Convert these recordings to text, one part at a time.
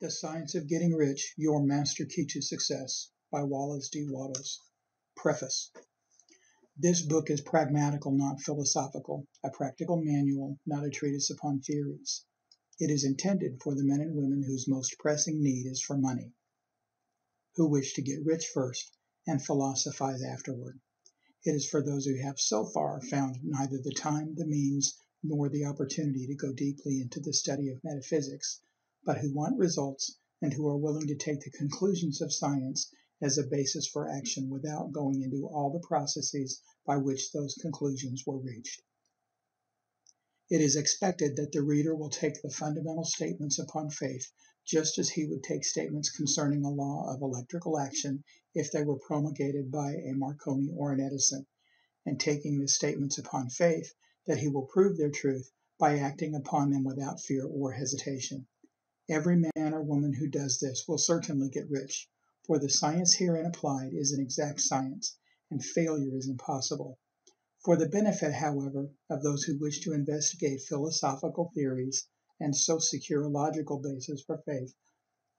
The Science of Getting Rich, Your Master Key to Success by Wallace D. Wattles. Preface. This book is pragmatical, not philosophical, a practical manual, not a treatise upon theories. It is intended for the men and women whose most pressing need is for money, who wish to get rich first and philosophize afterward. It is for those who have so far found neither the time, the means, nor the opportunity to go deeply into the study of metaphysics, but who want results and who are willing to take the conclusions of science as a basis for action without going into all the processes by which those conclusions were reached. It is expected that the reader will take the fundamental statements upon faith just as he would take statements concerning a law of electrical action if they were promulgated by a Marconi or an Edison, and taking the statements upon faith that he will prove their truth by acting upon them without fear or hesitation. Every man or woman who does this will certainly get rich, for the science herein applied is an exact science, and failure is impossible. For the benefit, however, of those who wish to investigate philosophical theories and so secure a logical basis for faith,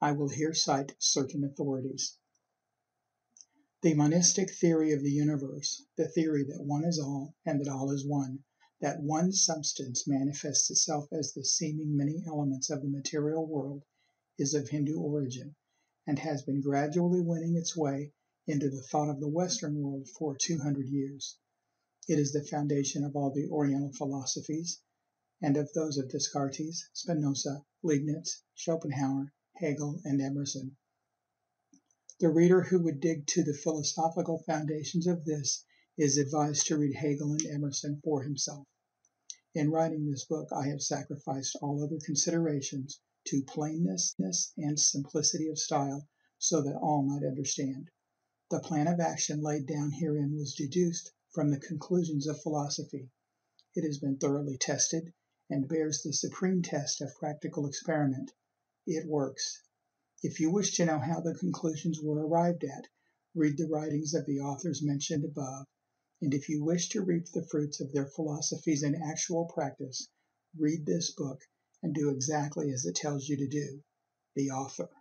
I will here cite certain authorities. The monistic theory of the universe, the theory that one is all and that all is one, that one substance manifests itself as the seeming many elements of the material world, is of Hindu origin, and has been gradually winning its way into the thought of the Western world for 200 years. It is the foundation of all the Oriental philosophies, and of those of Descartes, Spinoza, Leibniz, Schopenhauer, Hegel, and Emerson. The reader who would dig to the philosophical foundations of this is advised to read Hegel and Emerson for himself. In writing this book, I have sacrificed all other considerations to plainness and simplicity of style so that all might understand. The plan of action laid down herein was deduced from the conclusions of philosophy. It has been thoroughly tested and bears the supreme test of practical experiment. It works. If you wish to know how the conclusions were arrived at, read the writings of the authors mentioned above, and if you wish to reap the fruits of their philosophies in actual practice, read this book and do exactly as it tells you to do. The author.